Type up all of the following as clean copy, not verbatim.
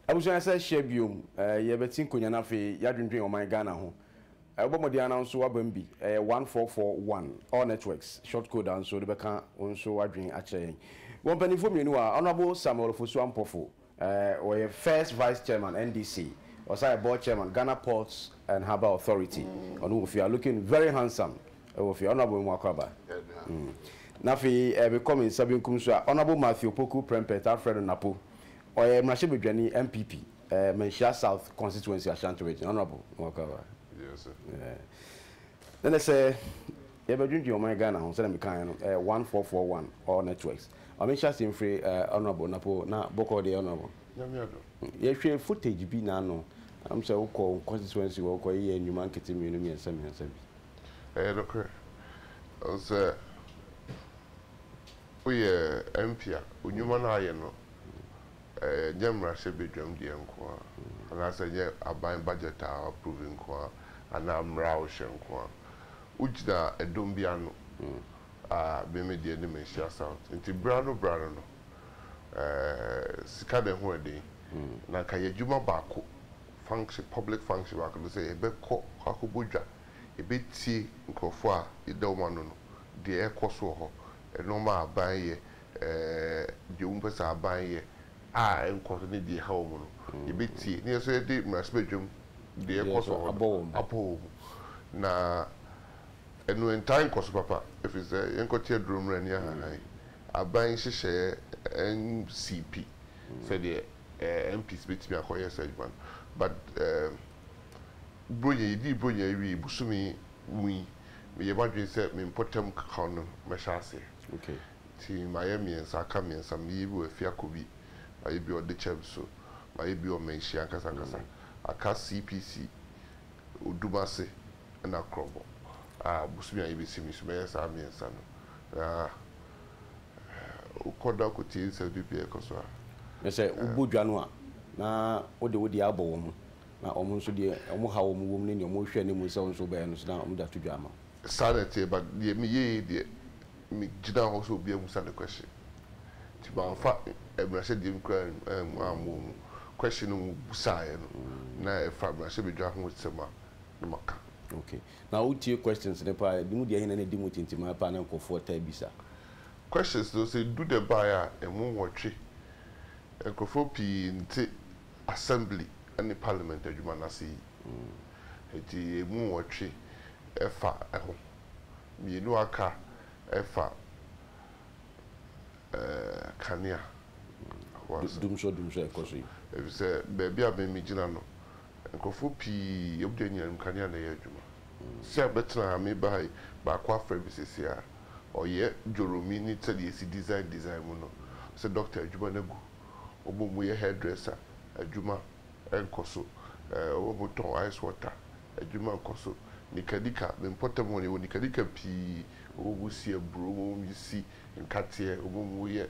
Abuja say share biom ye betin konya na fe ya dwendwen o man Ghana ho. Obomodi announce wabambi 1441 all networks short code and so de beka onso wadwen a kire. Won panifo mienu a honorable Samuel Fosu Ampofo or first vice chairman NDC or say board chairman Ghana Ports and Harbour Authority. Onu if you are looking very handsome if you honorable Mwakwaba. Na fe becoming sabin kumso honorable Matthew Poku Prempet Alfredo Napo or Mrashe Bedwani MPP Menchia South constituency Ashanti region. Honorable Mwakwaba. Yes, sir. Then they say, you have been my Ghana, 1441 all networks. I mean, just in free, honorable Napo, na Boko the honorable. Yes, your footage be now. I'm so called constituency or call ye and you man getting me and send me and send me. Okay. I say, we MP, when you man, I know. Jamra should be drum the enqua, and I say, yeah, I buy budget approving qua. And I'm Rauschen Kwa. Ujda a Dumbiano, be made the enemy South. Into Brano, Sikade Horde, Nakaya Juma Baku, function, public function, I could say, a bit cock, Hakubuja, a bit tea, Nkofwa, a domano, the air coso, a normal buy the umpers are buying, and continue the home, a bit tea, near say, my spectrum. The air apo na enu entire cost papa if it's a encotier drum rania I buying share NCP said the MPs bit me akoye segment but bronya di bronya wi busumi we badwin say me important count me shase okay ti Miami and Saka me some yibu afia kobi I be on the chef so my be on menshi ankasa aka CPC Udumase and Akrobo. Busumi IBC Miss Army and Son. Ukoda Kuti said BPA Coswa. I say Ubu Janua. Na Odi Abo. Na almost the Omuha woman in your motion in Musa so bands now that to Jama. Sanity, but the me Jina also be a Musa question. Tiba fact, I said, question Busai na Fabra should be driving with some maka. Okay. Now what your questions the pa do the any dimut into my panel for bisa. Questions those say do the buyer and moon watch and cofopi in assembly and the parliament adwuma see. Eti moon watch efa eho. Me no aka efa kania. Dum so ekoso. If say baby abe mi gina no nkofo pi obdenya nkania na ye adwuma se abetna me bai ba kwa fra bisesia oye joromi ni tell si design mu no se doctor adwuma na gu obomu ye hairdresser adwuma enkoso obomu ton ice water adwuma enkoso nikadika me important money wo nikadika pi obomu si ebro obomu si nkatie obomu ye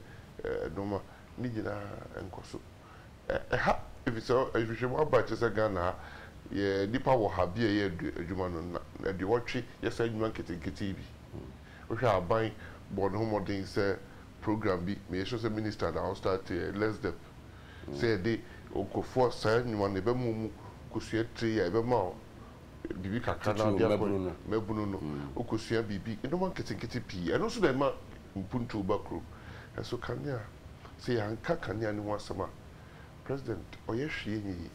noma ni gina enkoso if it's if you want about just Ghana, yeah, nipa wo ha bia ye adwuma no na de wotwe yes adwuma ketekete bi we hwa ban born home modern say program bi me show say minister that start less the say they okofo say nyuma ne be mu kosua tri ya be ma bibi kakra na dia mebunu no okosua bibi no man ketekete pi eno so dem ma mpuntu bakro so kanya say anka kanya ni wasama President oyehwie nyi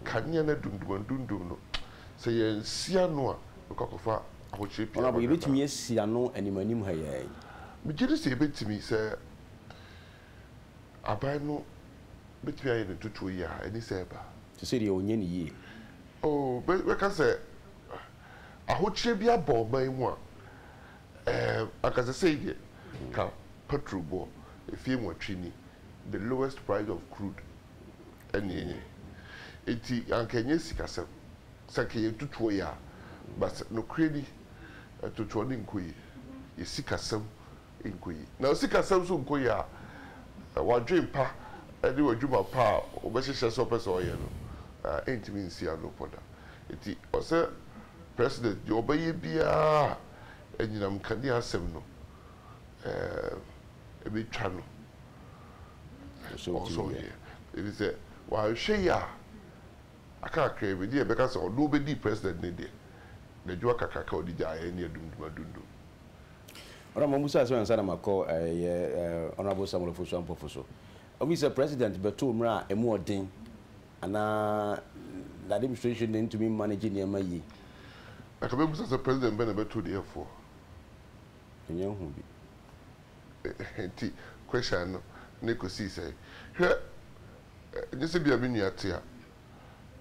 kanya na dundum no say yensia no a okokofa ahochire pia ona be betimi esia no animanim ha yai me gire say betimi say abai no betimi aye no tutu ya eni say ba to say onye ni yi oh we can say ahochire bia bo ban mu a aka say dey ka petrol bo efie mo twini the lowest price of crude any eti ankenye sikasem sake tutuo ya but no kredi tutuo ni nkoyi ye sikasem nkoyi na sikasem so nkoyi a wadwen pa edi wadwuma pa obehyehyɛ so pese oye no entimi nsia no poda eti ose president yo obaye bia enyinam kani asem no ebi twa no also here it is While she ya, I can't crave it, dear, because nobody president need the Joaka Kakao did any dundu. Musa as well as I call Honorable Samuel Fuso Professor. Obviously, President Betumra a more ding, and the administration need to be managing your money. I can remember as a president Benabet to the for. And you will be. Question Nico C say, here, this will be a miniature here.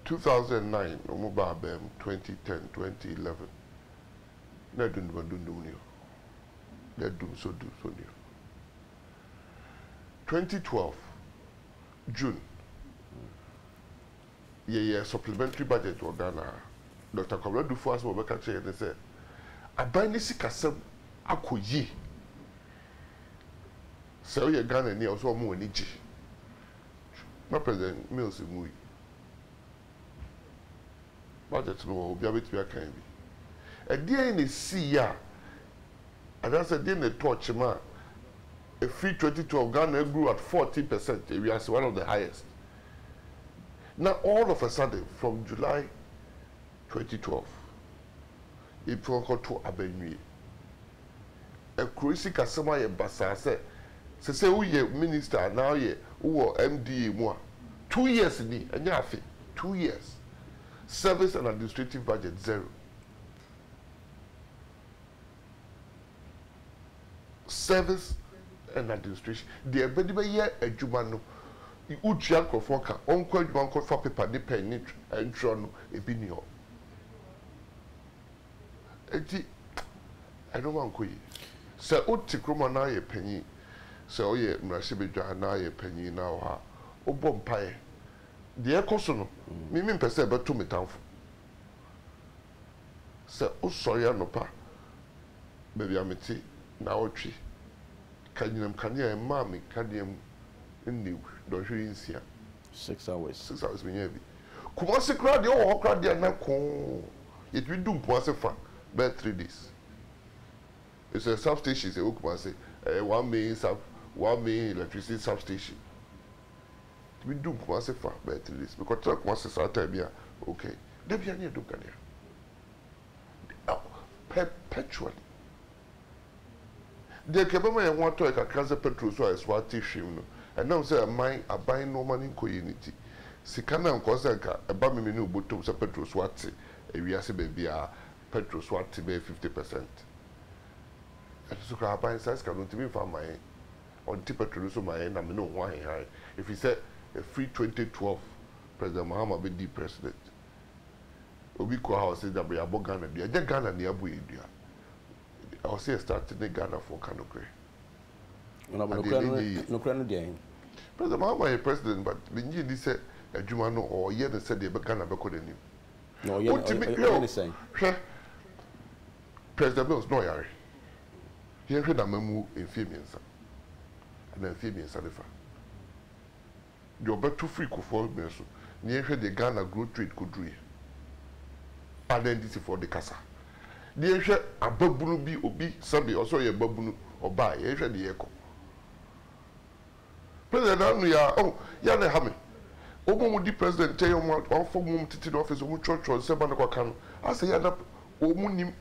2009, Mobile BEM, 2010, 2011. They don't do. They do so new. 2012, June. Yeah, supplementary budget to Ghana. Dr. Komla do for us what we can say and say, I buy this kasem akoyi. So you Ghana ni also more niji. My president Mills Mui. Budget no obi abet be kan bi. E dey na see ya. And I said, then the torch man, a free 2012 Ghana grew at 40%. We are one of the highest. Now, all of a sudden, from July 2012, it got to Abenue. A crazy customer, a bassa say, who ye minister now, ye who MDA more. 2 years in the and 2 years. Service and administrative budget, 0. Service and administration. The abedi year a jumano. You uchian kofoka. Onko juman kofa paper ni pen and tron ebinio. Eti, I don't want to. So uti kroma na ye penny. So ye mrasibija na ye penny now ha. Obom pae. The ekosono. Mimi mpese be to me tanfo. So usoya no pa. Baby ameti. Na otwi kanya mami kanya in don't you see 6 hours. 6 hours me bi Kumasi crowd o crowd there na ko it we do Kumasi fa by 3 days. It's a substation say Kumasi 1 main electricity substation. We do Kumasi fa by 3 days because Kumasi start time here okay they be any do Ghana perpetually. The Kabama and want to a cancer petrol so as what tissue. And now say I buy no money in community. Sikana and Kosanka, a bammy new bottom of petrol swat, a Viasi baby petrol swat to be 50%. And so I buy size can be for my on tip petrol so my end. I'm no why high. If he said a free 2012 President Mahama be the president. Obiko House said that we are Ghana, the Ghana and the Abu India. I was here starting in Ghana for Kanokre. No, President Mahama is president, but when you said a Jumano or year they said they began a better than you. No, you're saying. President Mills, no, Yari. He had a memo in Femians and then Femians Alifa. You're better free for me, so near the Ghana growth rate could do. And then this is for the Casa. The answer a babunu bi obi sabi also ye babunu oba ye hwe de yeko president anu ya ya na ha me omo di president tell you one for mum titi the office omo church se ba na kwa kan ase ya na omo nim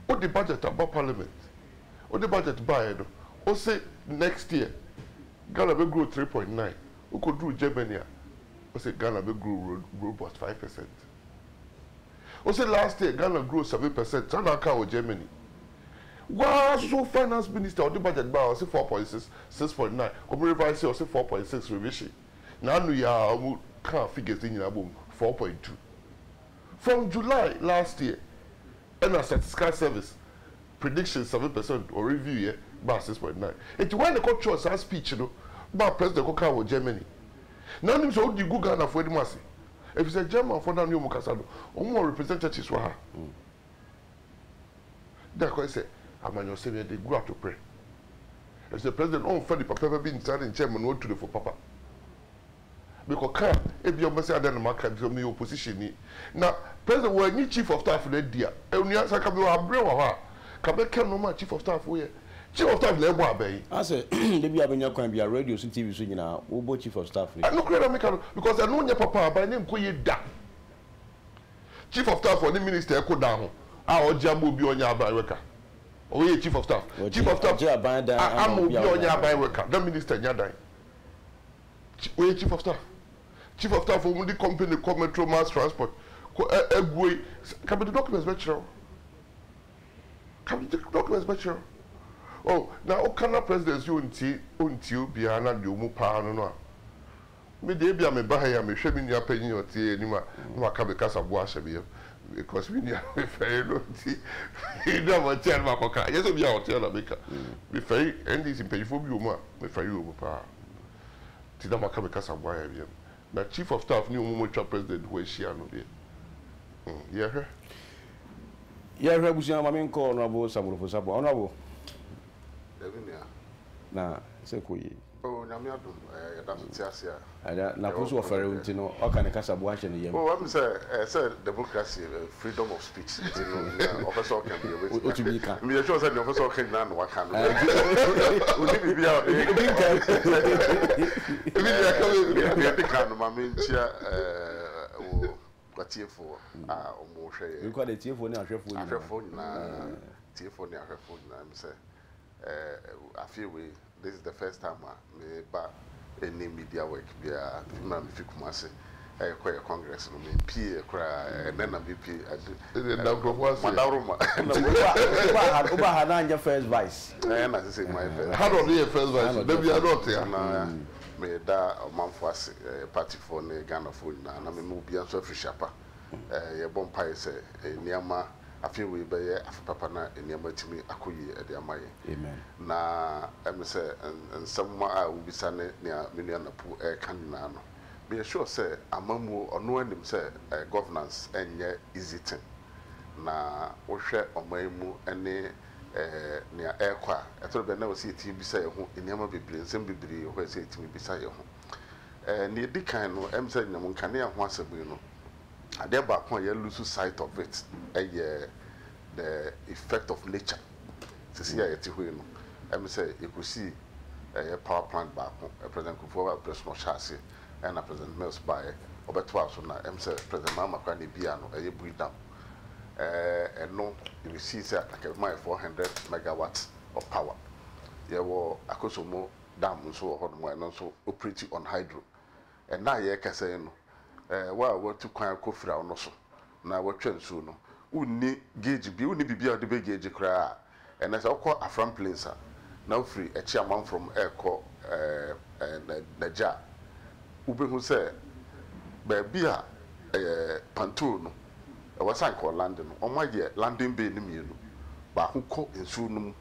o the budget about parliament o the budget buy do o say next year Ghana will grow 3.9 o could do Germany o say Ghana will grow robust 5%. Also last year, Ghana grew 7%. China account Germany. Wow, so finance minister or the budget by say 4.6, 6.9. Community vice say 4.6 revision. Now we are can't figures in about 4.2. From July last year, and a statistical service prediction 7% or review here by 6.9. It's when the court chose our speech, you know, by President Koka Germany. Now you so the go Ghana for the mass. If it's a German for now, you Mukasado, or more representatives were. That's why I say, I'm on your savior, they go out to pray. If the president, oh, Freddy Papa been standing chairman, what to do for Papa? Because if you're messing at market, from your opposition. Now, President, we're chief of staff for that dear. And we are Sakabu Abreu, Kabeka no chief of staff, where chief of staff na ebo abai I say dey be abenya kwan be radio so TV so nyina wo bo chief of staff no create make because I know nya papa abai na nko ye da chief of staff for the minister ko da ho a oja mo bi onya abai weka o ye chief of staff am obi onya abai weka the minister nya dan o ye chief of staff for the company come metro mass transport ko egwe cabinet documents better oh now Okana presidents you unti obi ana de omu pa no no me de bia me ba ya me hwe me nia panyin otie anima no aka be kasa bo ahye be because we nia me fair no ti ida mo tie ma koka yeso bia hotel na beka me fair ndis impanyfo bi omu a me fair omu pa ti da maka be kasa bo ya bia na chief of staff ni omu mo twa president wo ehia no be yeah busia ma me nko honorable Samurofo Sabo honorable na se ko yi oh na me adum ya da so tiasia ada na ko so ofere unti no o kan kasa bo ahye ne yam oh I'm say democracy freedom of speech officer can be o to be kan me sure say the officer can na no kan o ni bibia kan ma me ntia kwatiefo omo hwe you call the tiefo ni ahwefo na tiefo ni ahwefo na me say I feel this is the first time me ba any media work be a man fi Kumasi kwa congress no me pie kra na na BP na propose mandaruma uba hananja first vice na say my first how do you first vice there be adult ya na me da manfo ase party for ne Ghana for na me mu bia so afishapa ye bompa say niama I feel we be papa na eniama timi akoyi e de amaye amen na em say and someone I will be sane near million na pu e kan na no be sure say amamu ono anim say governance enye easy thing na wo hwe omamu ene near ekwa etoro be na wo see ti bi say ho eniama bebre nsem bebre ho say ti bi say ho ne di kan no em say nyam kan ya ho asabu no ade ba kon ye lose sight of it the effect of nature to see ya ti hui no em say you could see a power plant back president Kufuor press no chassis and president Mills by obeto aso na em say president Mama kwa ne bia no e breed down and no you see say like my 400 megawatts of power ye wo akosomo dam so ho no no so operate on hydro and na ye kase no wa to kwan kofira no so na watwa nsu no unni gauge bi unni bibia de be gauge kra and as okọ afram place na free a chairman from airco naja ubehu say ba bia pantour no e wasan ko land no omaye landing bay ni mienu ba ko nsu no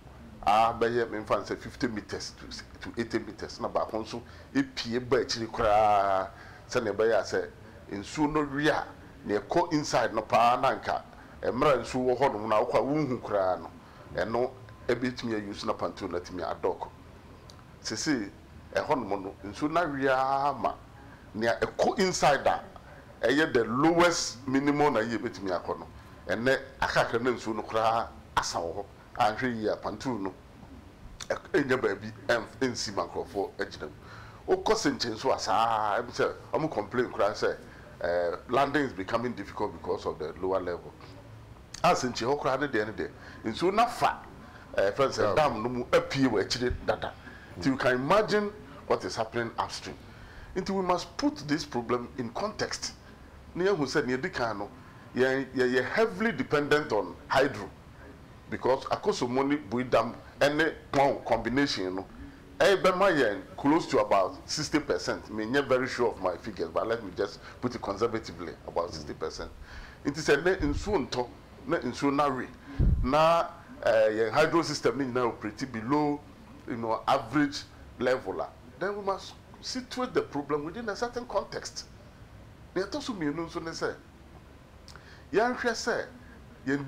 be ye me fan say 50 meters to 80 meters na ba ko nso epie ba chiri kra se ne ba ya say nsu no ria na ko inside no pa na nka emra nsu wo ho no na kwa wunhu kra no eno ebetimi use na pantu na timi adok sisi ho no nsu na ria ma na ko inside da eye the lowest minimum na ye betimi akono ene akakra na nsu no kra asa wo ho anhwe ya pantu no enya ba bi ensi makrofo agina o kosenchen so asa em say am complain kra say landing is becoming difficult because of the lower level. As in Chihokra de day, in so na fa friends dam no mu apie we chire data. So you can imagine what is happening upstream. Until we must put this problem in context. Near who said near Dikano, you're heavily dependent on hydro because akoso money build dam any combination, you know. Close to about 60%. I mean, I'm very sure of my figures, but let me just put it conservatively, about 60%. It is a net in soon to net in soonari. Now, hydro system is now pretty below, average level. Then we must situate the problem within a certain context. They are also me, so they say, say,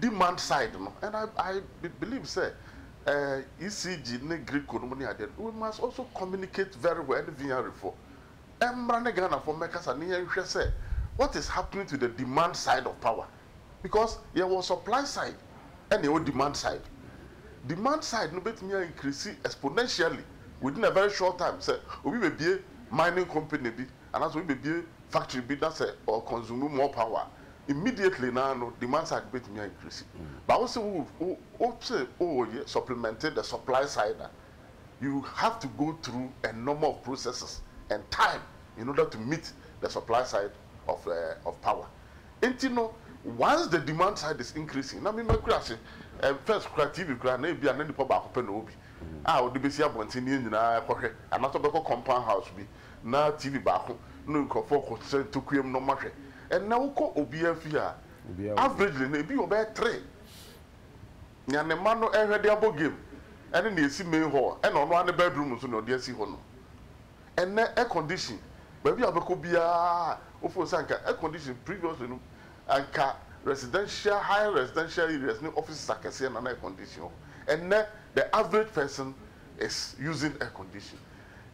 demand side, and I believe, say, ECG ne Greek economy added. We must also communicate very well via reform. Ghana for makers and say what is happening to the demand side of power, because there was supply side and the demand side. demand side no bet me increase exponentially within a very short time. Say, we may be a mining company, and as we may be a factory, that's or consume more power. Immediately now, no demand side bet me increase. But also, supplemented the supply side. You have to go through a number of processes and time in order to meet the supply side of power. And you know, once the demand side is increasing, now me crash first TV crash na be anani pop back pen obi. The besi abontin ni nyina kohwe. Anato be compound house bi na TV back no nkofo ko se tokuem no mahwe. And now ko obi afia averagely na bi obe 3. Nya ne ma no ehwe de abo game. And na esi main hall and on one bedroom so no de esi ho no. And na air condition baby abeko bia ofo sanka air condition previously no anka residential high residential areas no offices akese na air condition. And na the average person is using air condition.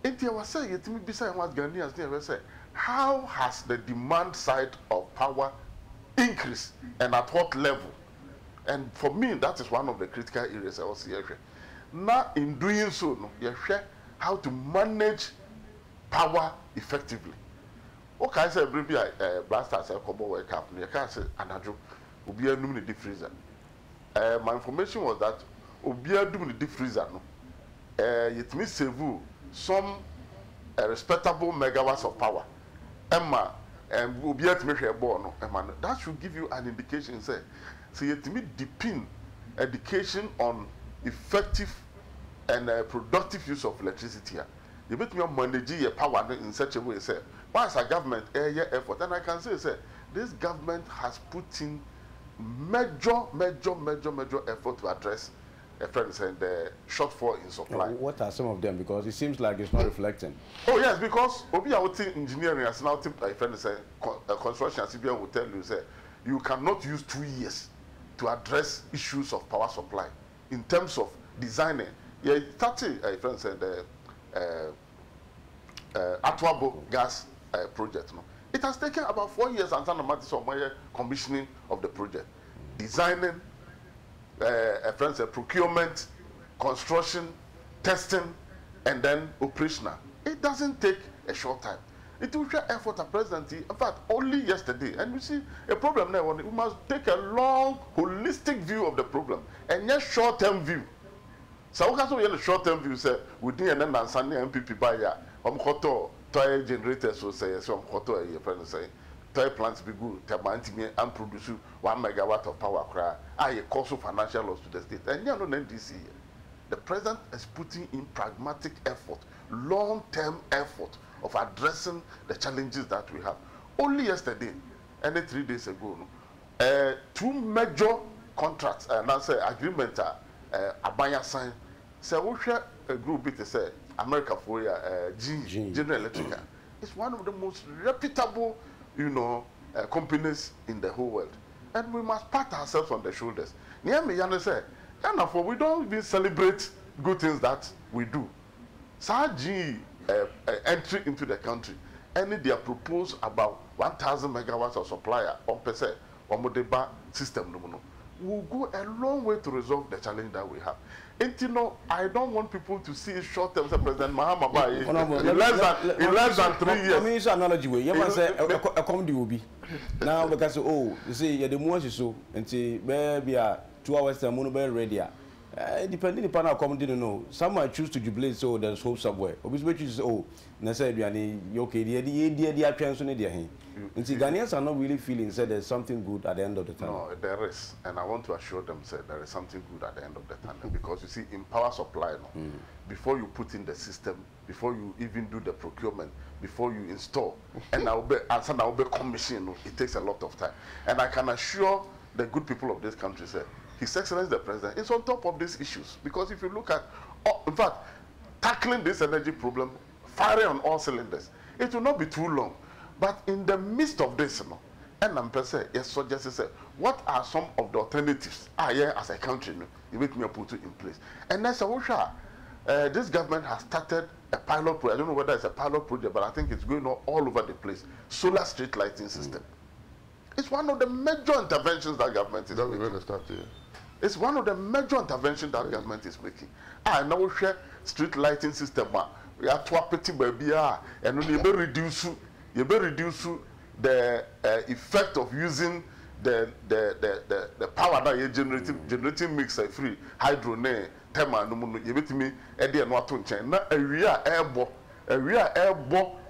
Enti I was saying yetimi bisa what Ghanaians dey say, how has the demand side of power increased and at what level? And for me, that is one of the critical areas I was here. Now, in doing so, no, you share how to manage power effectively. Okay, I said, maybe blaster say combo wake up. You can't say anadro. Ubia do the deep freezer. My information was that Ubia do the deep freezer. No, it means save some respectable megawatts of power. Emma, and Ubia to make a ball. No, Emma, that should give you an indication. Say, so it means depend education on effective and productive use of electricity. You bet me manage your power in such a way. Say, once a government effort, and I can say, this government has put in major effort to address the shortfall in supply. What are some of them? Because it seems like it's not reflecting. Oh yes, because Obi engineering as now construction CBN will tell you say you cannot use 2 years to address issues of power supply in terms of designing. Yeah, 30 friend said the Atwabo gas project. No, it has taken about 4 years and some commissioning of the project, designing, friend said procurement, construction, testing, and then operational. It doesn't take a short time. It will share effort at present. In fact, only yesterday, and you see a problem there. We must take a long, holistic view of the problem and not short-term view. So we can a short-term view. Say we didn't end up sending MPP by ya. Toy generators so say some koto a friend say toy plants be good. Tabanti and produce 1 megawatt of power. I cost financial loss to the state. And you know NDC. The president is putting in pragmatic effort, long-term effort of addressing the challenges that we have. Only yesterday, and 3 days ago, 2 major contracts and that's agreement Abaya signed. So we share a group it say America for General Electric. It's one of the most reputable, companies in the whole world, and we must pat ourselves on the shoulders. Near me, say, we don't even celebrate good things that we do. G entry into the country, and they are proposed about 1,000 megawatts of supply on per se or Modeba system. Will go a long way to resolve the challenge that we have. And I don't want people to see short term. President Mahama in less than 3 years. I mean, it's an analogy way. You must say a comedy will be now because you see the more so until maybe 2 hours the moon be ready. Depending upon how come didn't know. Some might choose to jubilate, so there's hope somewhere. Obviously, choose necessarily okay, the attention in their hand. And see, Ghanaians are not really feeling said there's something good at the end of the tunnel. No, there is, and I want to assure them that there is something good at the end of the tunnel because you see, in power supply, before you put in the system, before you even do the procurement, before you install, and now be commission, it takes a lot of time. And I can assure the good people of this country, say, His Excellency the President is on top of these issues because if you look at, in fact, tackling this energy problem, firing on all cylinders, it will not be too long. But in the midst of this, and I'm saying, yes, so just say, what are some of the alternatives? As a country, you make me put it in place. And that's this government has started a pilot project. I don't know whether it's a pilot project, but I think it's going on all over the place. Solar street lighting system. It's one of the major interventions that government is making. It's one of the major interventions that government is making. I now share street lighting system. We are to petty baby, and you reduce the effect of using the power that you generating mix free hydro ne thermal no mu you bet me e dey no ato nchen na awia airbo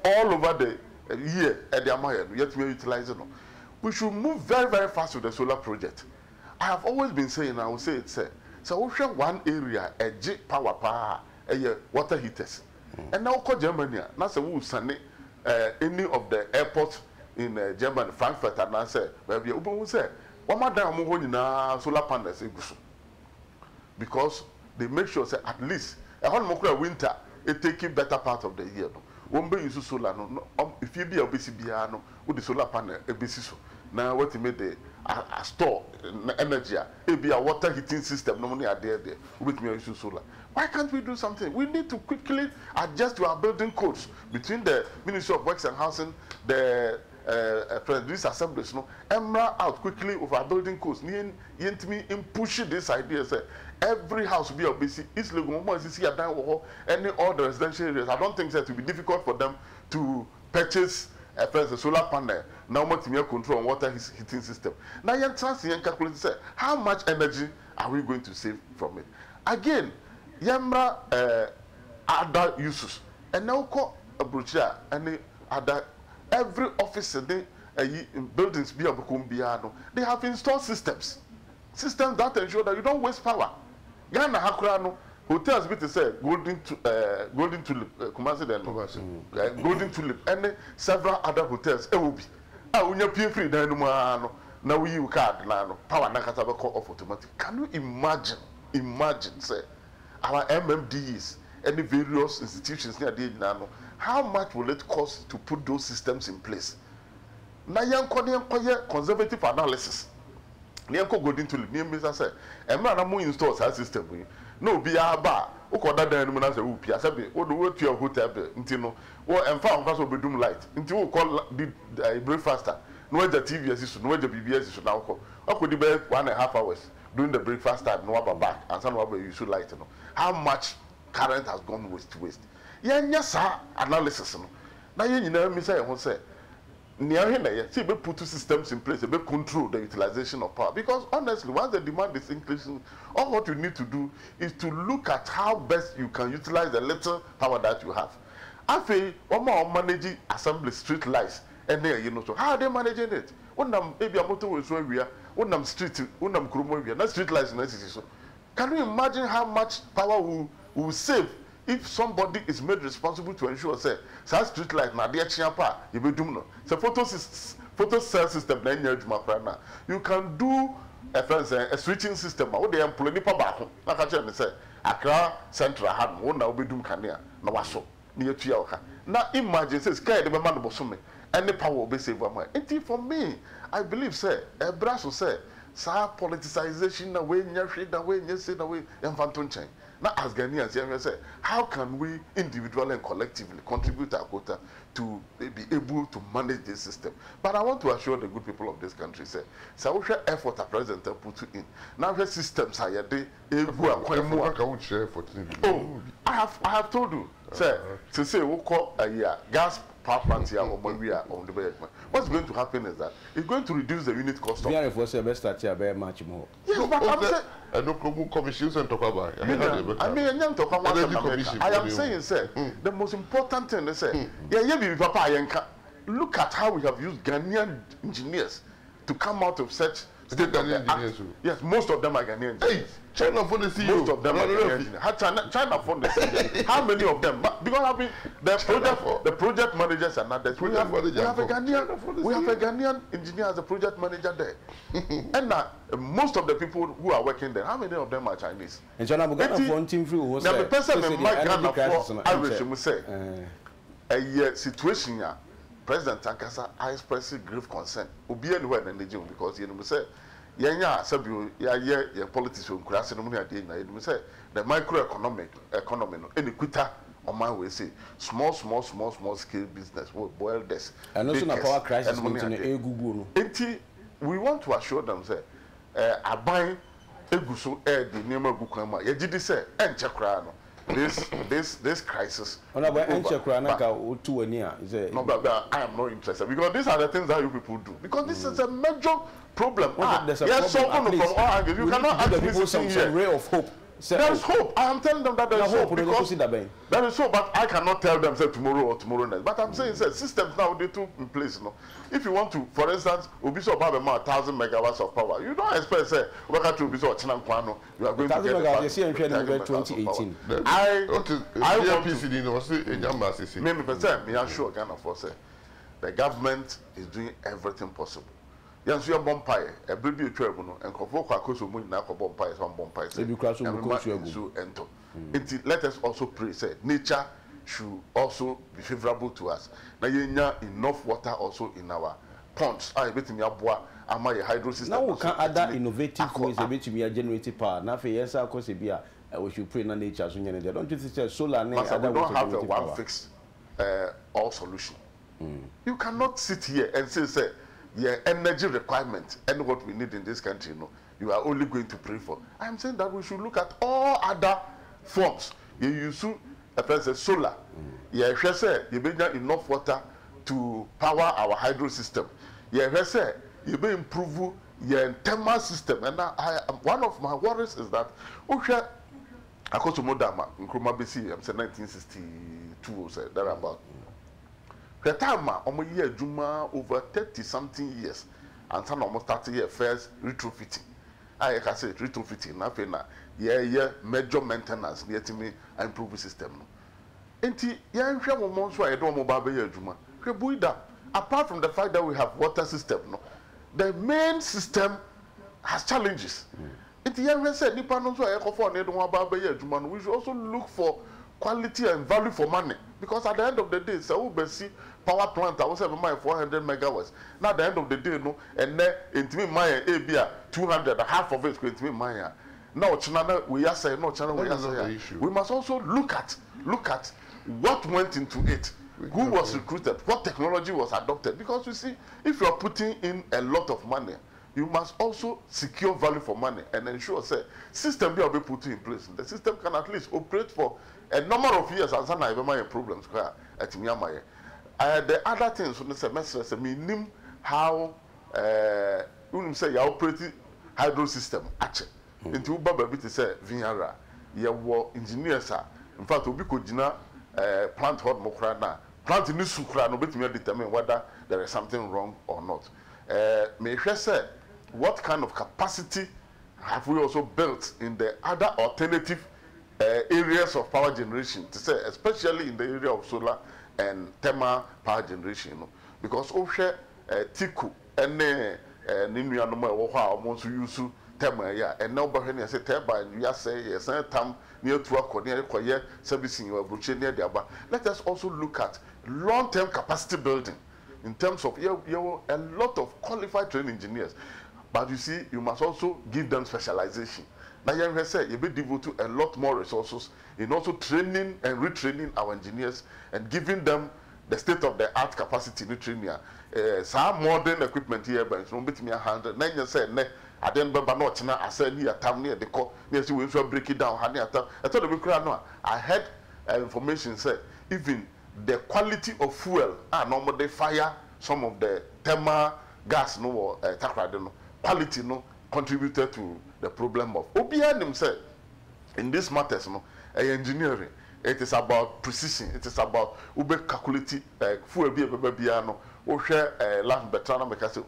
all over the year e dey amaye no yet me utilize no. We should move very, very fast with the solar project. I have always been saying, I will say it, sir. So we share one area, a J power, a water heaters. And now call Germany, now say we send any of the airports in Germany, Frankfurt, and I say, maybe we say, what madam move na solar panels because they make sure say at least a whole winter it taking better part of the year. One be use solar no if you be a BCB no with the solar panel a so now what you made the store energy it be a water heating system no money are there with me use solar. Why can't we do something? We need to quickly adjust to our building codes between the Ministry of Works and Housing, the President's Assemblies, no, emra out quickly of our building codes. Yent me in pushing this idea say every house will be obviously East Legon, any other residential areas. I don't think that it will be difficult for them to purchase a solar panel. Now much more control on water heating system. Now you calculate say how much energy are we going to save from it? Again, yamra other uses. And now call a brochure and other every office in buildings they have installed systems that ensure that you don't waste power. Ghana Hakurano hotels be to say golden tulip, golden tulip, and several other hotels. It will be. Unya pay free no now we you card now power nakata call off automatic. Can you imagine say our MMDs and the various institutions near the now how much will it cost to put those systems in place? Now young conservative analysis. Nianko golden tulip near Mr. say a man amu install that system. No be a bar. Ukoda dan no na say wo pia sabe wo do to your hotel ntino wo emfa onfa so bedum light nti wo call the breakfast no we the TV asiso no we the BBS asiso na wo akodi be 1.5 hours during the breakfast time no aba back and some aba use light no how much current has gone waste yenya sa analysis no na yen nyina mi say ho say near na ye see be put systems in place be control the utilization of power because honestly once the demand is increasing all what you need to do is to look at how best you can utilize the little power that you have. Afi one more managing assembly street lights and there you know so how are they managing it? Unam maybe a motor will so we are unam street unam krumo we are not street lights na so can you imagine how much power we will save if somebody is made responsible to ensure say street light na dey chiapa you be dum no so photo cell system na nyadwuma you can do a switching system what they employ nipa baako na ka chere me say Accra Central had one na obedum kanea na waso na yatua oka na imagine say sky de be man bosome any power be save am enti for me I believe say e braso say sa politicization na we nya hwe na we nya say na we emfanto nchen na as Ghanaians you say how can we individually and collectively contribute our quota to be able to manage this system. But I want to assure the good people of this country say so we share effort at present put in now the systems are there I have told you say to say we call a year gas power plant here on the way. What's going to happen is that it's going to reduce the unit cost of much more. Yes, but I'm saying I am saying, sir, the most important thing is, look at how we have used Ghanaian engineers to come out of such state Ghanaian engineers. Yes, most of them are Ghanaian engineers. China for the CEO. Most of them are Ghanaian engineers. China for the CEO. How many of them? Because I mean, the project managers are not there. We have a Ghanaian engineer as a project manager there. And most of the people who are working there, how many of them are Chinese? And China for team free was the person in my Ghana for Irish will say a situation here. President Tankasa I express grave concern. Obi anywhere in the gym because you know say yenya sabi ya politics on kurase no mu ade na you say the microeconomic economy no equita on my way say small scale business will boil this. And also na power crisis in egugu no. Enti we want to assure them say aban eguso di niema gukwan ye gidi say enche kra no this crisis ona ba enche kra na ka otu ani a say no but I am not interested because these are the things that you people do because this is a major problem. Yes, so from all angles you cannot ask me some ray of hope. There is hope. I am telling them that there is hope because there is hope, but I cannot tell them say tomorrow or tomorrow next. But I'm saying say systems now they two in place. No, if you want to, for instance, Obiso have 1,000 megawatts of power. You don't expect say Obiso Chinankwano. You are going to get megawatts. You see, in 2018. I want to. Me I'm sure Ghana for say the government is doing everything possible. Yes, you are bompire. A baby travel, no, and Kofo Kwakoso Moon, Nako bompire, some bompire. Let us also pray, say, nature should also be favorable to us. Now, you have enough water also in our ponds. I bet me a bois, am I a hydro system? Now, we can add that innovative ways a bit to be a generative power. Now, for yes, of course, we should pray on nature. Don't you think solar and we don't have a one fix all solution. You cannot sit here and say, yeah, energy requirement and what we need in this country, you are only going to pray for. I am saying that we should look at all other forms. You use a solar. Yeah, you need enough water to power our hydro system. Yeah, you may improve your thermal system. And one of my worries is that I go to Modama in Kroma BC, I'm saying 1962, there about. The time year Juma over 30-something years, and some almost 30 years first retrofitting. I can say retrofitting, nothing now. Yeah, major maintenance, near to me, improve the system. And yeah, I don't mobile Juma. Apart from the fact that we have water system, the main system has challenges. It said, we should also look for quality and value for money. Because at the end of the day, so we see power plant, I was having my 400 megawatts. Now at the end of the day, and then into me my ABA 200, half of it is going to be mine. Now China, we are saying no China, we are saying we must also look at what went into it, who was recruited, what technology was adopted. Because you see, if you are putting in a lot of money, you must also secure value for money and ensure say system be put in place. The system can at least operate for a number of years and some have my problems at Myanmar. The other things on the semester mean how say you operate hydro system actually into Baba to say Vinara. You engineers are in fact we could plant hot mokrana plant in this sukra no bit me determine whether there is something wrong or not. May I say what kind of capacity have we also built in the other alternative areas of power generation, to say, especially in the area of solar and thermal power generation, because Osha Tiku and Ninuanoma wants to use thermal, and now Bahani say turbine, you say, yes, time near to a near servicing your bruche near the Abba. Let us also look at long-term capacity building in terms of a lot of qualified trained engineers. But you see, you must also give them specialization. Now, you say you be devoted to a lot more resources in also training and retraining our engineers and giving them the state-of-the-art capacity in training. Some modern equipment here, but it's not between 100. Then you say, I didn't remember not now. I said near town near the core. Near we should break it down. I thought we could know. I had information said even the quality of fuel. Normally they fire some of the thermal gas quality contributed to the problem of OBN himself. In these matters, engineering, it is about precision, it is about calculate fuel last betrana make us say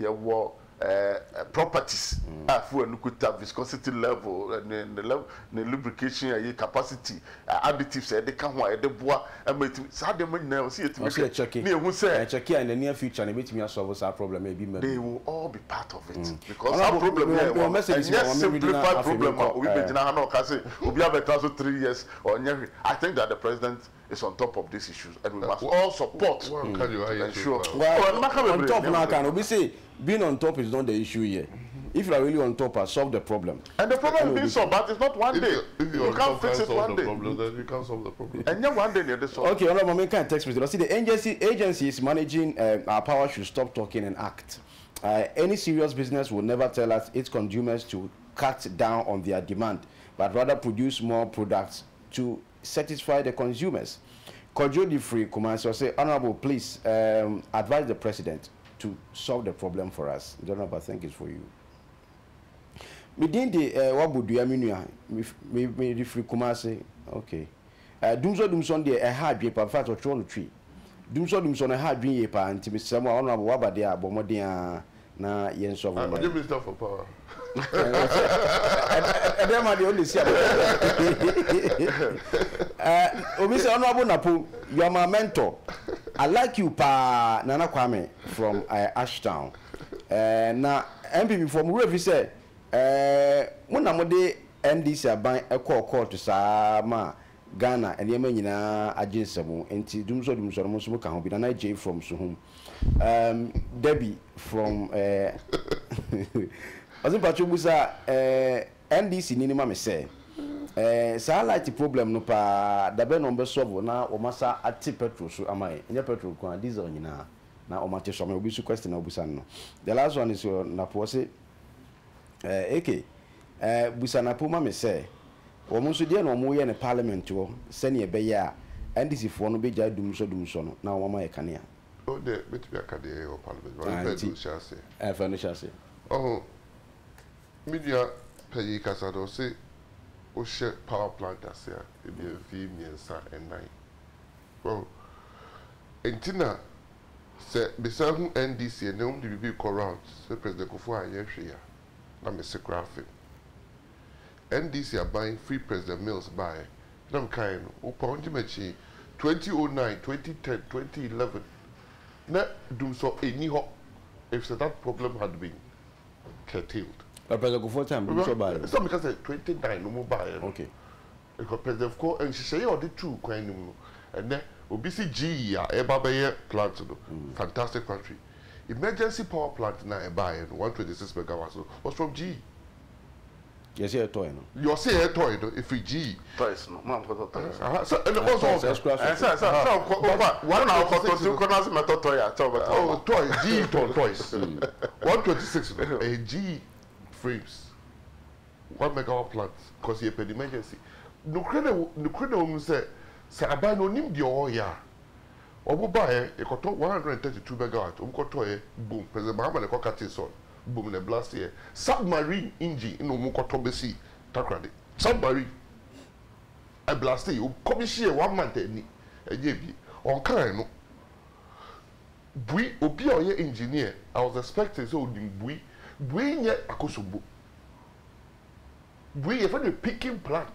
fuel properties fuel viscosity level and the lubrication capacity additives they can why they bois and see it checking in the near future and meet me solve our problem maybe they will all be part of it because our problem here simplified problem we be 3 years or I think that the president is on top of these issues and we must all support to ensure on top now can we say being on top is not the issue here. If you are really on top, solve the problem. And the problem is being solved, but it's not one day. If you can't fix it one day. Then you can't solve the problem. And then one day they solve. Okay, honorable, can text me. See, the agency is managing our power should stop talking and act. Any serious business will never tell us its consumers to cut down on their demand, but rather produce more products to satisfy the consumers. Kojo Free Kumasi will say, Honorable, please advise the president to solve the problem for us. Honorable, I think it's for you. Within the Wabudu Aminua, me Free Kumasi, okay. Dumso de a hard paper, fat or troll tree. Dumso a hard dream paper, and to be someone honorable Wabadia, Bomodia, na Yen of the Minister for Power. And then I only see. Mr. Honorable Napu, you are my mentor. I like you, Pa Nana Kwame from Ashtown. Now, MP from Revi said, Munamode NDC are buying a call to Sama Ghana and Yemena Ajinsamo, and Dumso Muslims can be an IJ from Suhum. Debbie from Azin Pachubusa NDC Ninima me say. Sa like the problem no pa da be no be solve na o masa ati petrol so amai nya petrol ko diesel nyina na o mate so me obi su question na obusa no. The last one is na po say busa na po ma me say o mo so de na o mo ye ne parliament wo se ne be ya NDC fo no be ja dumso no na o ma ye kanea. Oh, the bit be a cadre or parliament. Financial say. Oh, media pay Casado say, oh, share power plant as here, it be a female and 9. Well, and Tina said, beside whom NDC and only be corrupt, the President Kufua and Yeshia. I'm a graphic. NDC are buying free President Mills by them kind of Pontimachi 2009, 2010, 2011. Na do so any ho if that problem had been curtailed. But President Kufua time do so bad. Some because 29 no more buy. Okay. Because President Kufua and she say all the two kind no. And then OBCG ya Ebabaye plant no. Fantastic country. Emergency power plant na e buy 126 megawatts was from GE. Yes, a toy no. You say a toy no if we GE. Toys no. Man for toys. So and also one now for to corners metal toy at top. Oh, toys, GE toys. 126 a GE frames. 1 megawatt plant because you paid emergency. No credit say I no nim the all ya. Obo buy e ko 132 megawatt. Obo ko toy boom. President Mahama ko katison. Boom the blast here. Submarine engine in Omukoto Besi Takrade. Submarine. A blast here. Come here 1 month any. A JB. On kind. Bui Obi or engineer. I was expecting so Bui. Bui nye akosobo. Bui if a picking plant.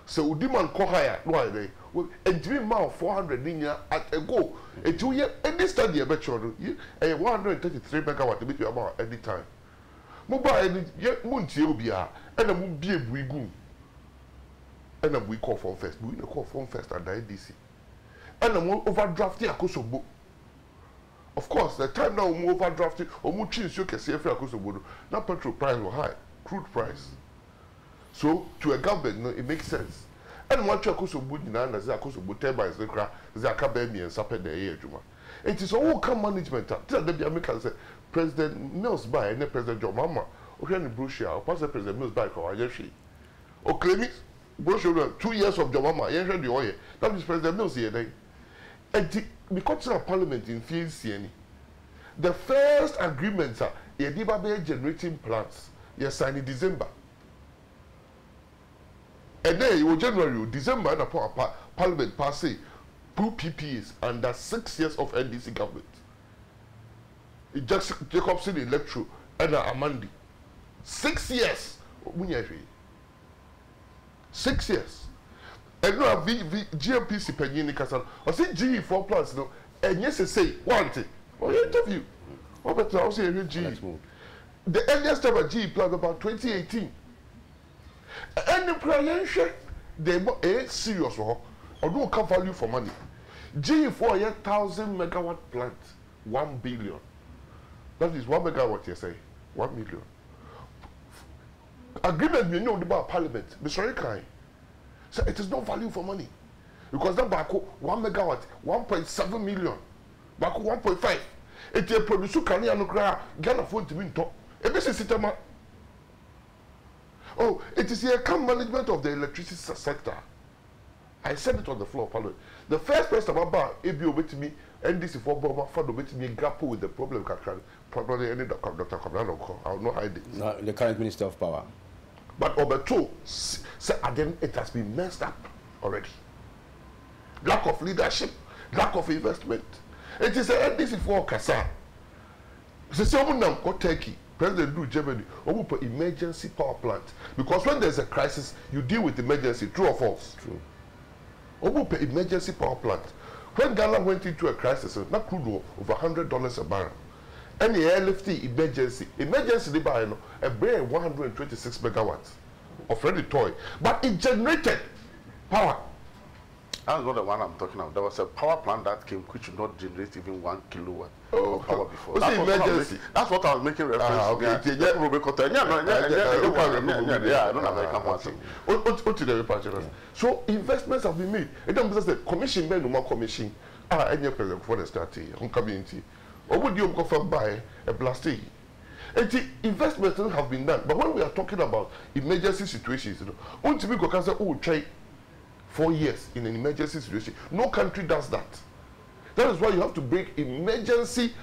So Udiman Kohaya, no idea. A dream mile 400 linear at a go. A 2 year any study a better a 133 megawatt to be about any time. Mobile yet Muntiobia and a Mubia Buigu. And a we call for first. We call for first at the IDC. And a more overdrafting a Kosobo. Of course, the time now more overdrafting or more change you can see if Kosobo. Now petrol price was high, crude price. So to a government, no, it makes sense. And what you could put in as a cost of turbines, the crack, the academy and supper the year. It is all come management. Tell the Americans, President Mills by and President John Mama, or Henry Brochure, or President Mills by or Ayashi. Or claiming brochure 2 years of John Mama, the oil. That is President Mills here. And because of Parliament in Fields, the first agreements are a Dibabe generating plants. Yes, signed in December. And then it was January, December, and upon Parliament passé 2 PPAs under 6 years of NDC government. Jacobson Electro and Amandi. 6 years. 6 years. And now GMPC Penny Castle. I see GE 4 plants, no. And yes, they say one thing. For your interview. What better I'll say GE. The earliest ever GE plant about 2018. And the client, they are serious or don't come value for money. GE for a 1,000 megawatt plant, 1 billion. That is 1 megawatt, you say, 1 million. Agreement we know about Parliament, Mr. Ekai. So it is no value for money. Because that Baku 1 megawatt, 1.7 million. Baku 1.5. It's a producer can you cry Ghana phone to me talk. Oh, it is the account management of the electricity sector. I said it on the floor, Paulo. The first person about ABO with me, NDC for Boma, Fado with me, grapple with the problem. Probably any Dr. Kamano, I will not hide it. No, the current Minister of Power. But over two, again, it has been messed up already. Lack of leadership, lack of investment. It is a NDC for Kasa. The same now got Turkey. President do Germany, open emergency power plant. Because when there's a crisis, you deal with emergency, true or false? True. Open emergency power plant. When Ghana went into a crisis, not crude oil, over $100 a barrel. And the airlifting emergency they buy a brand 126 megawatts of ready toy. But it generated power. That's not the one I'm talking about. There was a power plant that came which would not generate even 1 kilowatt of power before. That's emergency. That's what I was making reference to. So investments have been made. It doesn't say commission no more commission. Any president before they start on community. Or would you go for buy a blasting? Investments have been done. But when we are talking about emergency situations, you know, to be try 4 years in an emergency situation. No country does that. That is why you have to bring emergency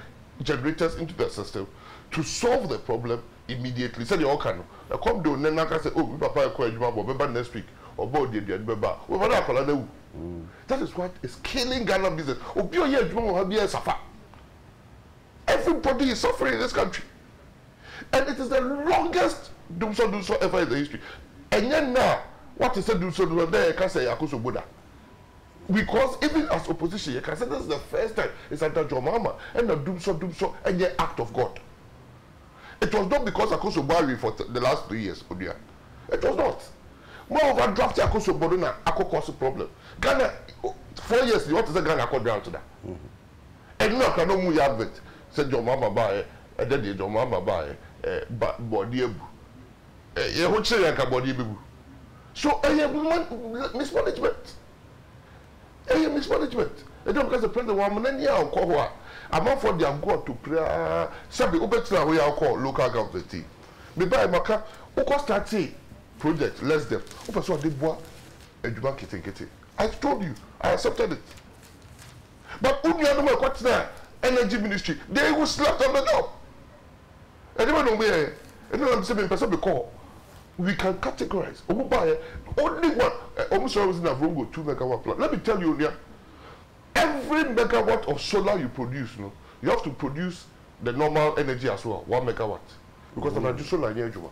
generators into the system to solve the problem immediately. Say the all can. Come down then I can say, oh, we papa remember next week or board the remember. That is what is killing Ghana business. Everybody is suffering in this country. And it is the longest do so ever in the history. And then now, what is it do so there? You can say Yakuso Buddha. Because even as opposition, you can say this is the first time it's under Jomama and the doom so and the act of God. It was not because Yakuso Buhari for the last 3 years, Odia. It was not. Moreover, draft Yakuso Bodona, Ako cause a problem. Ghana 4 years, what is the Ghana called down to that? And now can no more advert. Said Jomama buy and then the Jomama buy body body. So mismanagement. Mismanagement. I don't because the president woman and yeah call I'm not for them go to prayer. Sabi ubetra we are call local government team. Me buy maka uko start project less them. Upa so de bois eduma kete. I told you, I accepted it. But unya no what na energy ministry, they will slap on the door. Anyone know me? And I'm saying person be call. We can categorize. Only one. Almost always in Avrongo 2 megawatt plant. Let me tell you, yeah, every megawatt of solar you produce, no, you have to produce the normal energy as well, 1 megawatt. Because I'm not just solar here, Juma.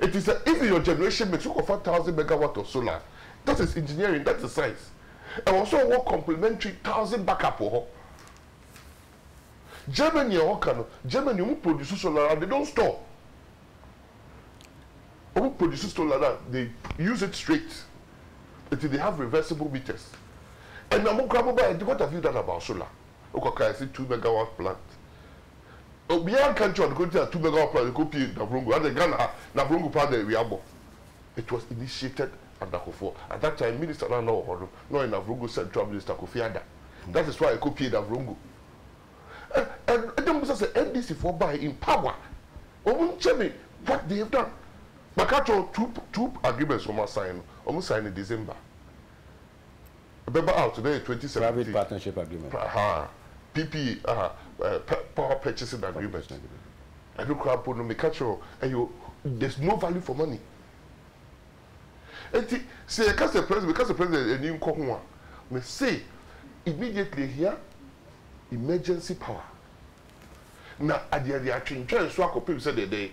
It is if your generation makes 4,000 megawatt of solar, that is engineering, that is science. And also what complementary 1,000 backup. Germany, Germany who produce solar and they don't store. Who produces solar that they use it straight until they have reversible meters. And now what have you done about solar? Okay, I see 2 megawatt plant. Beyond country on the country 2 megawatt plant, they go pay Navrongo. And the Ghana Navrongo part we are. It was initiated under Kofo. At that time, Minister no in Navrongo Central Minister Kofi Ada. That is why I copied Navrongo. And then say NDC for buy in power. What they have done. Makato two agreements almost signed in December. Remember out today 2017. Private partnership agreement. PP power purchasing agreement. I look up on Makato and there's no value for money. And see because the president a new Kohua may say immediately here emergency power. Now, at the action, so people said the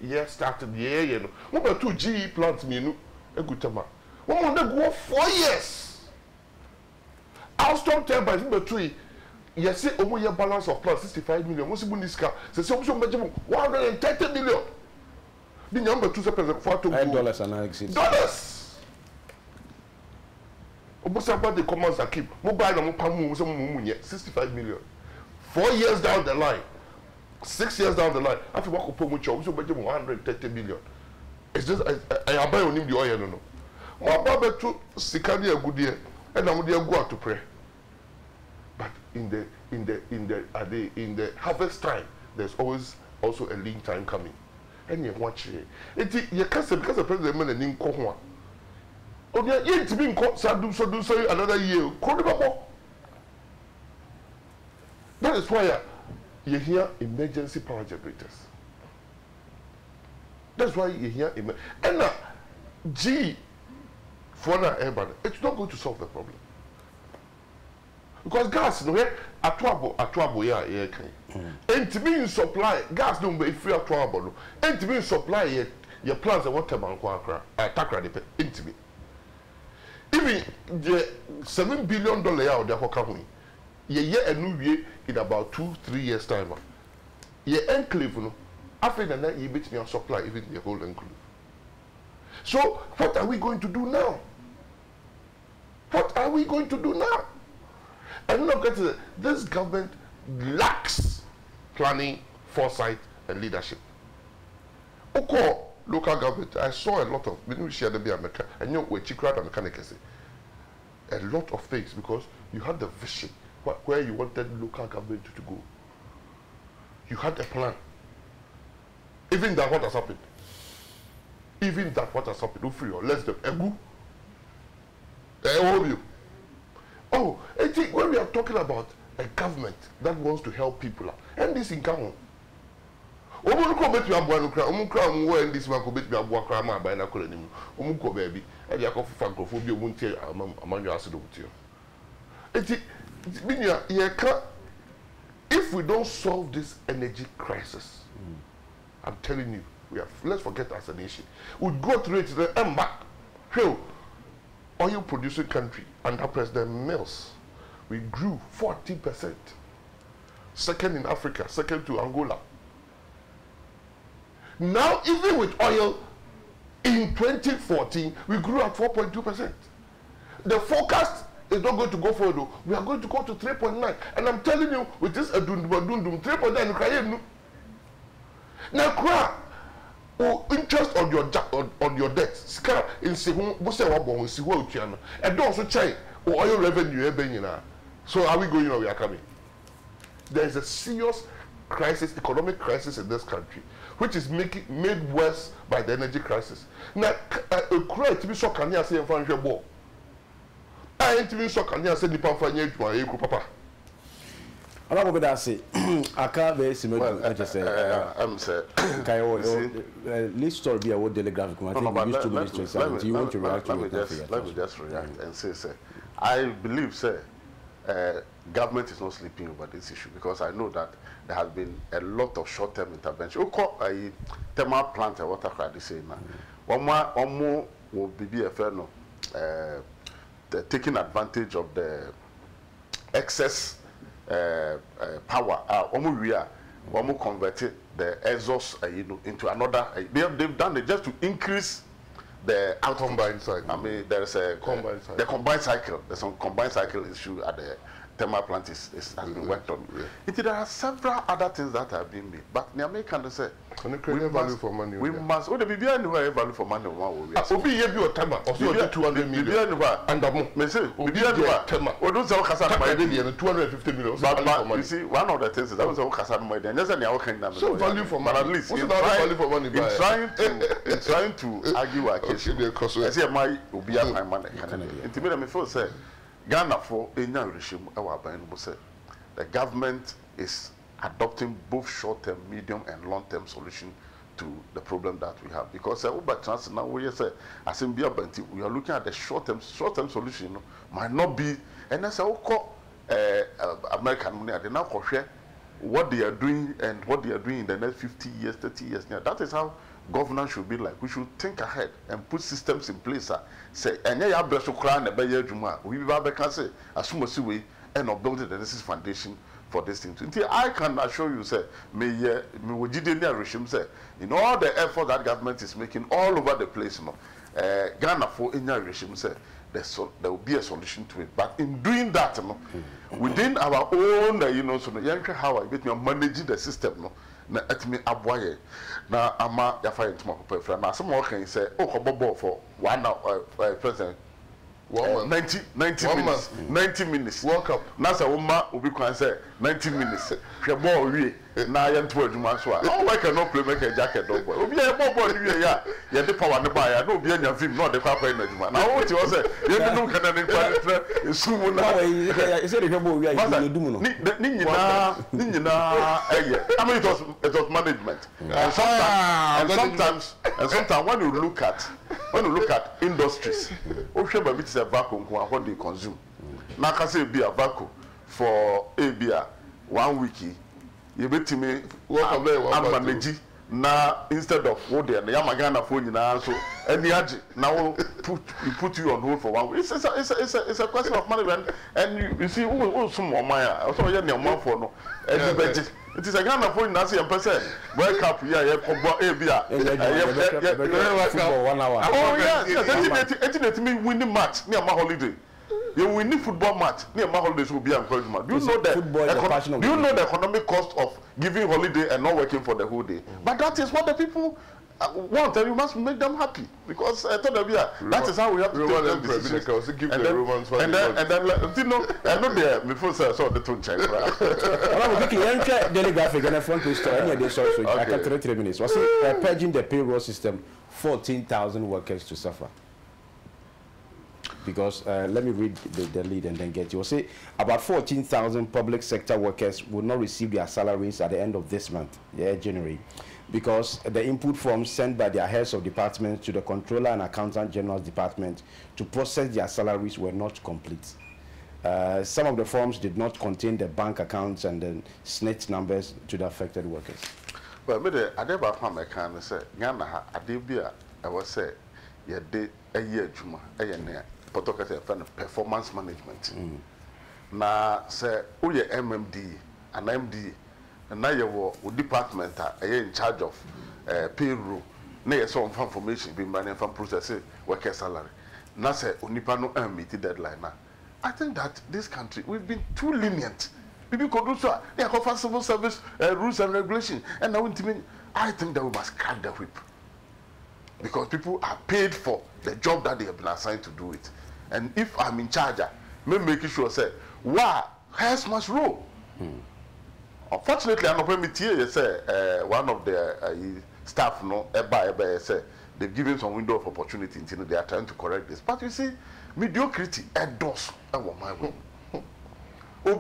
year started the year, you know. What about 2 GE plants, a good time. One more go 4 years. Our storm turbines, number 3, yes, say, over your balance of plants 65 million. What's the Bundesca? Say, so 130 million. The number 2 $4 and dollars. Almost about the commands that keep mobile and 65 million. 4 years down the line. 6 years down the line, after what we also budget 130 million. It's just I buy on him the oil, no. My Baba to Sikani a good year, and I'm going to go out to pray. But in the in the harvest time, there's always also a lean time coming. And you watch it. You can't say because the president man and in Kohua. Oh, yeah, it's been caught so another year. That is why you hear emergency power generators. That's why you hear and G for now, it's not going to solve the problem. Because gas, no, atuabo, yeah, and to be in supply, gas don't be free atuabo, and to be in supply, your plants and water man, takra, intimate. Even the $7 billion out there, coming, ye a new year in about 2-3 years' time. Ye enclave, no, after that, you beat me on supply, even the whole enclave. So, what are we going to do now? What are we going to do now? And look at it, this government lacks planning, foresight, and leadership. Okay, local government, I saw a lot of, when we shared the America, and you know, where Chikrad mechanics, a lot of things because you had the vision where you wanted local government to go. You had a plan. Even that, what has happened? Even that, what has happened? Don't free or less them. Oh, I think when we are talking about a government that wants to help people, and this in common. Baby. If we don't solve this energy crisis, I'm telling you, let's forget as a nation. We go through it and back. Oil producing country under President Mills, we grew 40%. Second in Africa, second to Angola. Now, even with oil, in 2014, we grew at 4.2%. The forecast is not going to go forward. We are going to go to 3.9. And I'm telling you, with this 3.9, now, interest on your debt. And also change oil revenue. So are we going or we are coming? There is a serious crisis, economic crisis in this country, which is made worse by the energy crisis. Now, to be so can you say in front of your ball? I ain't even so can you say the papa. I don't know what I say. I can't be similar. I just say, I'm saying, this story be a word telegraphic. I think we used 2 minutes to you want to react to it. Let me just react and say, I believe, government is not sleeping over this issue because I know that there has been a lot of short-term intervention. A thermal plant and water credit saying now. One more will be a fair no, taking advantage of the excess power. We converted the exhaust into another. They've done it just to increase the combined cycle. I mean, there's a combined cycle. The combined cycle. There's some combined cycle issue at the thermal plant has been worked on. Yeah. There are several other things that have been made, but the Americans say value for money. We must. Oh, the BBI value for money. Obi ye bi otama. Also 200 million. And me say BBI. Oh, don't say Okasa money. 250 million. But you see, one of the things is that Okasa money. There's any other so value for money. At least what's value for money? In trying to argue a case. I say my Obi my money. Intimate me feel say. Ghana for any regime, the government is adopting both short-term, medium, and long-term solution to the problem that we have. Because now we are looking at the short-term solution might not be, and that's how American money. They now share what they are doing and what they are doing in the next 50 years, 30 years. Now that is how governance should be like. We should think ahead and put systems in place. Say, and ya bless you cry and the bayer juma. We can say, assume a way and not building the necessary foundation for this thing. Until I can assure you, say, me regime say, in all the effort that government is making all over the place, Ghana for any regime say, there will be a solution to it. But in doing that, within our own, so how I get me managing the system, na etimi aboye na ama ya fa yentuma papa fra na some more can say oh kobobo for one president 90 minutes. 90 minutes. World Cup. Nasa Uma will be say 90 minutes. Ball we na yen to adwuma so a. Oh, why cannot play make a jacket dog boy. Obi e ball we ya. Ye de power ne ba ya. No obi anya film no de kwa kwa na adwuma. Na what you say? Ye no kan na kwa sumu na. You say the ball we ya you do mu no. Ni nyina eye. I mean it was management. And sometimes when you look at industries, Oshe ba bit is a vacuum what they consume. Na ka say be a vacuum for a 1 week. You bet me I'm manage na instead of what they na yamagana for nyina so any age now put you on hold for 1 week. It's a question of management, and you see who some omaya so ye na omon for no it is a Ghana for Nancy and person. World Cup, yeah, football, football 1 hour. Oh, yes, it me winning match near my holiday. You winning football match near my holidays will be encouragement. Do you know that? Do you know the economic cost of giving holiday and not working for the whole day? But that is what the people want, and you must make them happy because I thought that is how we have to take them decisions. And then you know, I know there before saw the tone check. Daily graphic and a front page store. Any of this also, I can 3 minutes. Was it purging the payroll system? 14,000 workers to suffer. Because let me read the lead and then get you. Say about 14,000 public sector workers will not receive their salaries at the end of this month, January, because the input forms sent by their heads of departments to the Controller and Accountant General's Department to process their salaries were not complete. Some of the forms did not contain the bank accounts and the SNIT numbers to the affected workers. Well, I never found my kind of say, Ghana, I did be I was say, yeah, a year, Juma, a year, performance management. Na say, oh, yeah, MMD and MD. And now your department are in charge of payroll. Now some information being running from processing worker salary. Now say unipa no meet the deadline now. I think that this country we've been too lenient. People could do so. They offer civil service rules and regulations. And now I think that we must crack the whip because people are paid for the job that they have been assigned to do it. And if I'm in charge, me making sure say, wow, here's my role. Unfortunately, I'm not going to say one of the staff, no, say they've given some window of opportunity. They are trying to correct this, but you see, mediocrity endorse my way. We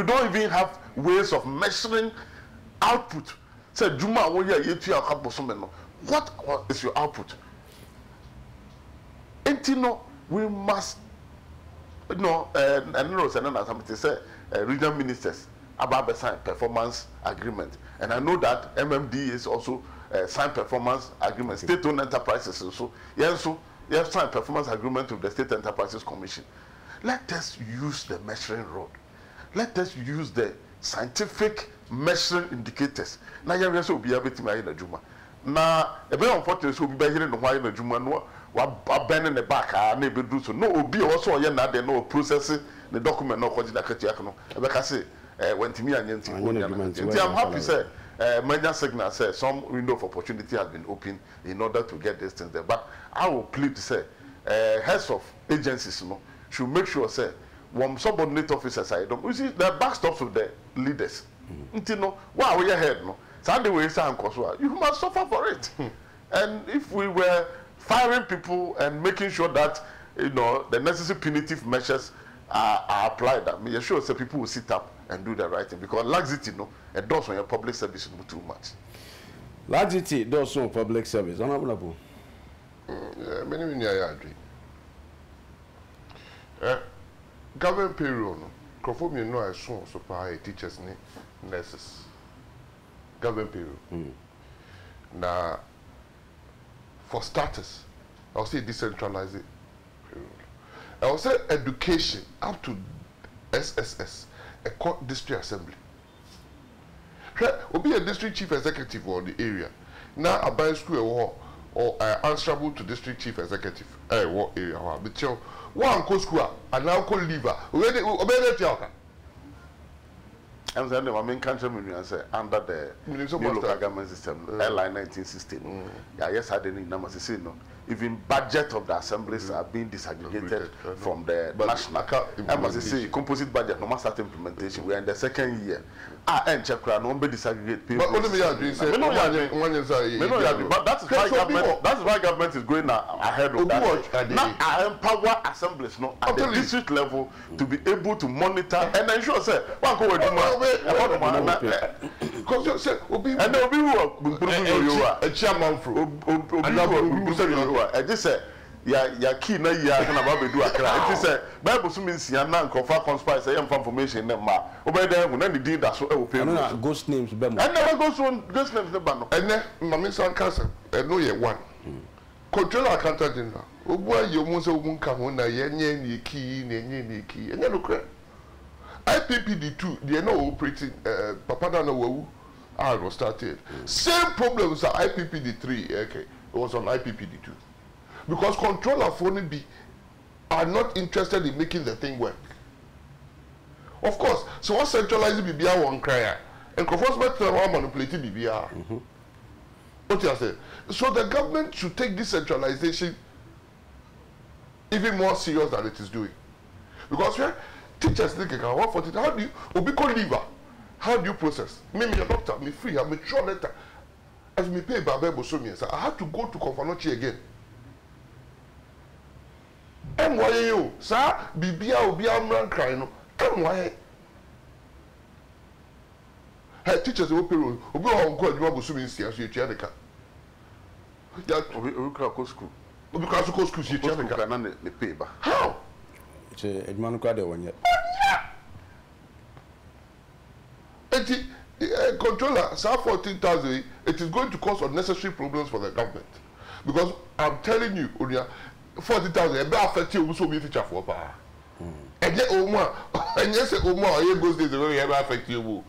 don't even have ways of measuring output. Say, Juma, what is your output? And we must, and somebody say. Regional ministers about sign performance agreement, and I know that MMD is also signed performance agreement. State-owned enterprises also, yes, so you have signed performance agreement with the State Enterprises Commission. Let us use the measuring rod. Let us use the scientific measuring indicators. Now you will be able to make a juma. Now, a very unfortunate will be here in the white in juma. No, what bending the back? I never do so. No, be also a year they know processing. The document no kwaji da kati no ebeka say when timi anyanti I'm happy say major signal say some window of opportunity has been opened in order to get these things there, but I will plead to say heads of agencies should make sure say when subordinate officers are you see the backstops of the leaders wow we ahead Sunday we say you must suffer for it. And if we were firing people and making sure that the necessary punitive measures are applied, I'm sure that people will sit up and do the right thing, because laxity it does on your public service too much. Laxity does on public service. Honorable. Many I agree. Government payroll, conform I saw supply teachers and nurses. Government payroll. Now, for starters, I'll say decentralize it. I will say education up to SSS, a court district assembly. Will be a district chief executive for the area. Now a buy school or answerable to district chief executive. What area? But you one co school and now co liver. I'm saying the main country say under the new local government system, LI 1916. Yeah, yes, I didn't know. even budget of the assemblies are being disaggregated from the national. I must say, composite budget, no matter start implementation, we are in the second year. And check no be disaggregate. But what do we agree? But that's why government is going ahead of that. Now, I empower assemblies no at the district level to be able to monitor and ensure say one go with because you say obi and obi who a chairman for I just say ya key na ya na ba be do akra it say bible so means ya na nkofa conspire say information na ma obey dem na the deed that so e wo pay no ghost names be mo and never ghost names ne ba no ene mama san cancer no ye one controller accountant general obu ayo mu so obu nka ho na ye nye ni key na nye ni key ene no kra IPPD2 they are not operating papa na wawu was started same problems as IPPD3 okay it was on IPPD2 because controller phone B are not interested in making the thing work. Of course, so what centralizing BBR one cry and enforcement manipulating BBR. What you say? So the government should take this centralization even more serious than it is doing. Because teachers think how do you Obiko liver? How do you process? Me a doctor, me free, I'm a sure letter. As me pay Babe Bosomi, I had to go to Confanochi again. MYU, sir, Bibia will be a man crying. MYA. Her teachers will pay on call you Bosomi in Sia, Chianica. Because school. Because of school, she Chianica. How? It's a man called one yet. Controller, sir, 14,000, it is going to cause unnecessary problems for the government. Because I'm telling you, Unia, 40,000, it will affect you so be teacher for power. And yet, Oma, and yes, Oma, here goes this way, ever affect you.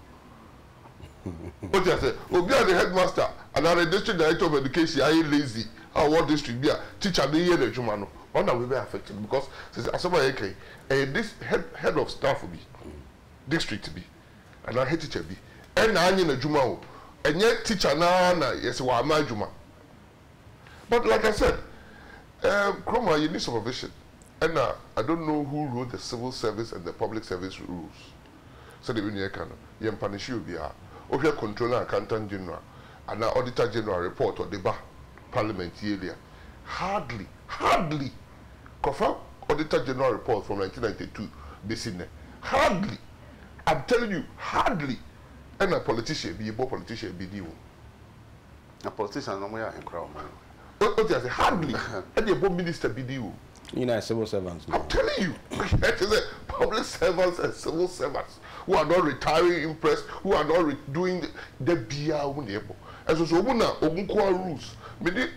What you say? Obi are the headmaster, and I'm the district director of education, I ain't lazy. What district be a teacher, the year the Jumano. On that will be affected because, as somebody okay, this head of staff will be, district be, and I hate teacher be. And I need a Juma, and yet teacher na yes, wa my Juma. But like I said, Chroma, you need supervision. And I don't know who wrote the civil service and the public service rules. So the union can you punish you be or your controller accountant general and now auditor general report or the parliament area. Hardly. Confirm auditor general report from 1992 this in there. Hardly. I'm telling you, hardly. And a politician be a politician be new. A politician no more in crowd man. What you say? Hardly. And a minister be new. You know, civil servants. I'm telling you, it is public servants and civil servants who are not retiring impressed, who are not doing the BR able. As was Obunqua rules. Me did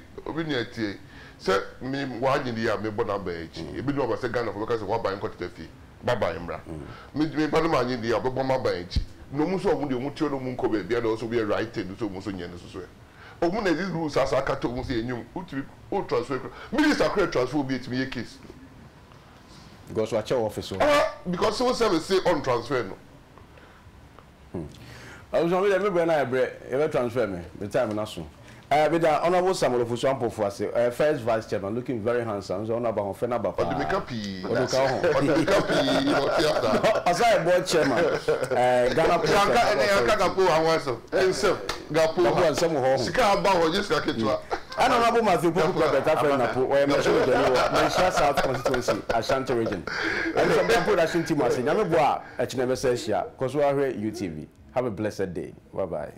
say me one in the year, me born number 8. You be no about Ghana for because of what buying quantity fee. Baba Embra. Me Panama in the year, but Mama Bank. No muso mundi mutio no munko be and also be a right to so muso nyen so so. Omun these rules as akato mu say enyum uti transfer. Minister create transfer be it me case. Because what your office because civil service say on transfer no. I was only me na e transfer me. The time na so. With the Honorable Samuel Ofusuampo for first vice chairman, looking very handsome. So Honorable Fena Bapa. The makeup he. As I board chairman, Ghana Gapo awanso. Gapo and some home. Sika ba just like it. Honorable Matthew Poku better friend na po. We mention the Mention South constituency, Ashanti region. And some production team was in Yameboa, Echinebe Sessia, Koswa UTV. Have a blessed day. Bye bye.